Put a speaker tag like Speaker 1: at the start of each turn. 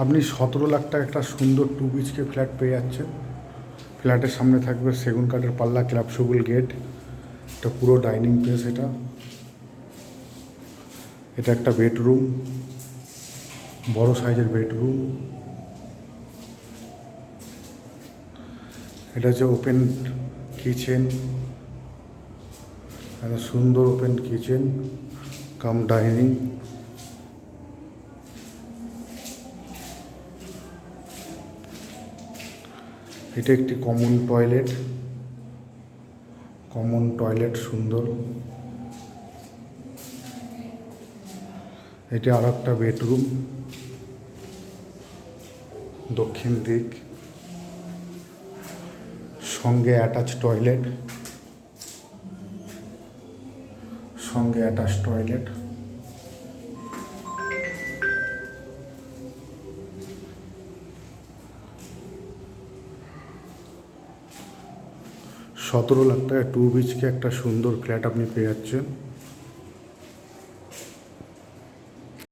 Speaker 1: আপনি 17 লাখ টাকা একটা সুন্দর 2 BHK ফ্ল্যাট পেয়ে যাচ্ছেন। ফ্ল্যাটের সামনে থাকবে সেগুন কাঠের পাল্লা, ক্লাবসবুল গেট, এটা পুরো ডাইনিং প্লেস। এটা একটা বেডরুম, বড় সাইজের বেডরুম। এটা হচ্ছে ওপেন কিচেন, একটা সুন্দর ওপেন কিচেন কাম ডাইনিং। এটা একটি কমন টয়লেট সুন্দর। এটা আর একটা বেডরুম, দক্ষিণ দিক, সঙ্গে অ্যাটাচ টয়লেট। $17 লাখ টাকা 2 BHK একটা সুন্দর ফ্ল্যাট আপনি পেয়ে যাচ্ছেন।